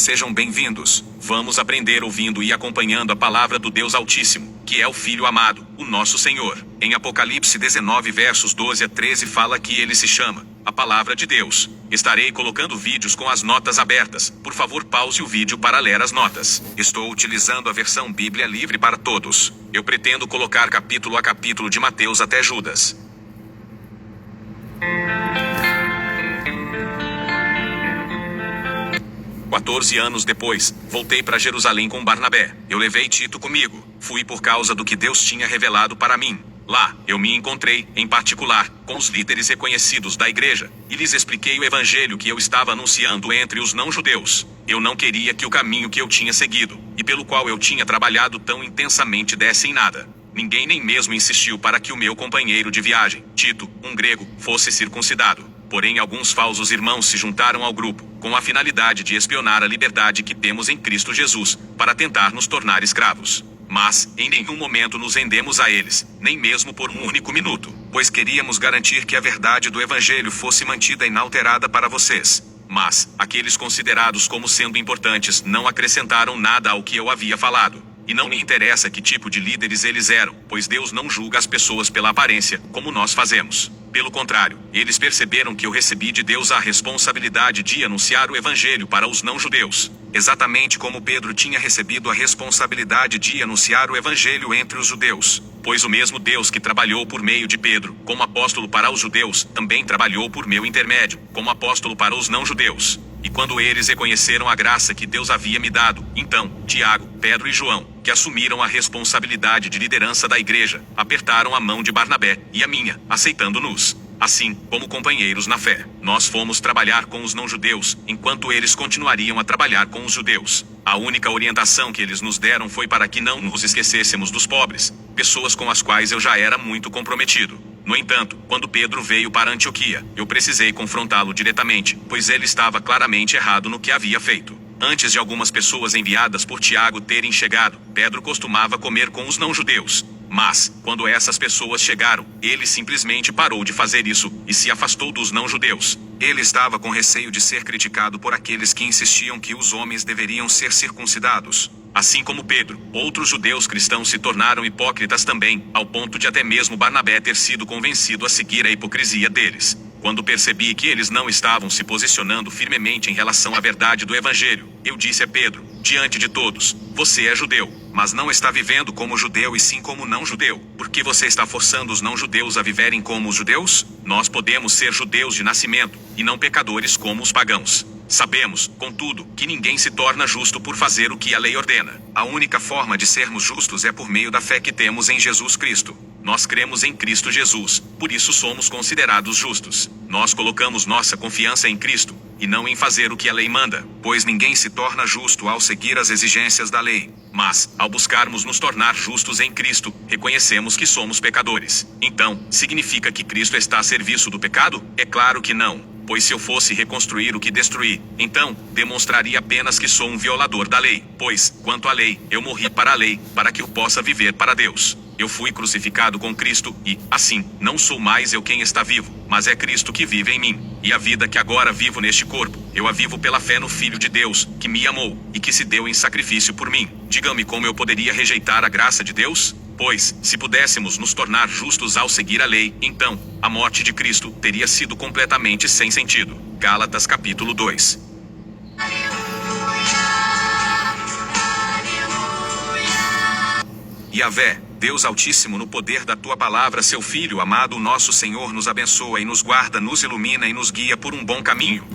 sejam bem-vindos. Vamos aprender ouvindo e acompanhando a palavra do Deus Altíssimo, que é o Filho amado, o nosso Senhor. Em Apocalipse 19 versos 12 a 13 fala que ele se chama a Palavra de Deus. Estarei colocando vídeos com as notas abertas. Por favor, pause o vídeo para ler as notas. Estou utilizando a versão Bíblia Livre para Todos. Eu pretendo colocar capítulo a capítulo de Mateus até Judas. Quatorze anos depois, voltei para Jerusalém com Barnabé. Eu levei Tito comigo. Fui por causa do que Deus tinha revelado para mim. Lá, eu me encontrei, em particular, com os líderes reconhecidos da igreja, e lhes expliquei o evangelho que eu estava anunciando entre os não-judeus. Eu não queria que o caminho que eu tinha seguido, e pelo qual eu tinha trabalhado tão intensamente, desse em nada. Ninguém nem mesmo insistiu para que o meu companheiro de viagem, Tito, um grego, fosse circuncidado. Porém, alguns falsos irmãos se juntaram ao grupo, com a finalidade de espionar a liberdade que temos em Cristo Jesus, para tentar nos tornar escravos. Mas, em nenhum momento nos rendemos a eles, nem mesmo por um único minuto, pois queríamos garantir que a verdade do Evangelho fosse mantida inalterada para vocês. Mas, aqueles considerados como sendo importantes não acrescentaram nada ao que eu havia falado. E não me interessa que tipo de líderes eles eram, pois Deus não julga as pessoas pela aparência, como nós fazemos. Pelo contrário, eles perceberam que eu recebi de Deus a responsabilidade de anunciar o Evangelho para os não-judeus, exatamente como Pedro tinha recebido a responsabilidade de anunciar o Evangelho entre os judeus. Pois o mesmo Deus que trabalhou por meio de Pedro, como apóstolo para os judeus, também trabalhou por meu intermédio, como apóstolo para os não-judeus. E quando eles reconheceram a graça que Deus havia me dado, então, Tiago, Pedro e João, que assumiram a responsabilidade de liderança da igreja, apertaram a mão de Barnabé e a minha, aceitando-nos. Assim, como companheiros na fé, nós fomos trabalhar com os não-judeus, enquanto eles continuariam a trabalhar com os judeus. A única orientação que eles nos deram foi para que não nos esquecêssemos dos pobres, pessoas com as quais eu já era muito comprometido. No entanto, quando Pedro veio para Antioquia, eu precisei confrontá-lo diretamente, pois ele estava claramente errado no que havia feito. Antes de algumas pessoas enviadas por Tiago terem chegado, Pedro costumava comer com os não-judeus. Mas, quando essas pessoas chegaram, ele simplesmente parou de fazer isso, e se afastou dos não-judeus. Ele estava com receio de ser criticado por aqueles que insistiam que os homens deveriam ser circuncidados. Assim como Pedro, outros judeus cristãos se tornaram hipócritas também, ao ponto de até mesmo Barnabé ter sido convencido a seguir a hipocrisia deles. Quando percebi que eles não estavam se posicionando firmemente em relação à verdade do Evangelho, eu disse a Pedro, diante de todos: você é judeu, mas não está vivendo como judeu e sim como não-judeu. Por que você está forçando os não-judeus a viverem como os judeus? Nós podemos ser judeus de nascimento, e não pecadores como os pagãos. Sabemos, contudo, que ninguém se torna justo por fazer o que a lei ordena. A única forma de sermos justos é por meio da fé que temos em Jesus Cristo. Nós cremos em Cristo Jesus, por isso somos considerados justos. Nós colocamos nossa confiança em Cristo, e não em fazer o que a lei manda, pois ninguém se torna justo ao seguir as exigências da lei. Mas, ao buscarmos nos tornar justos em Cristo, reconhecemos que somos pecadores. Então, significa que Cristo está a serviço do pecado? É claro que não. Pois se eu fosse reconstruir o que destruí, então, demonstraria apenas que sou um violador da lei. Pois, quanto à lei, eu morri para a lei, para que eu possa viver para Deus. Eu fui crucificado com Cristo e, assim, não sou mais eu quem está vivo, mas é Cristo que vive em mim. E a vida que agora vivo neste corpo, eu a vivo pela fé no Filho de Deus, que me amou, e que se deu em sacrifício por mim. Diga-me como eu poderia rejeitar a graça de Deus? Pois, se pudéssemos nos tornar justos ao seguir a lei, então, a morte de Cristo teria sido completamente sem sentido. Gálatas capítulo 2. Yahvé, Deus Altíssimo, no poder da Tua palavra, Seu Filho amado, o nosso Senhor, nos abençoa e nos guarda, nos ilumina e nos guia por um bom caminho.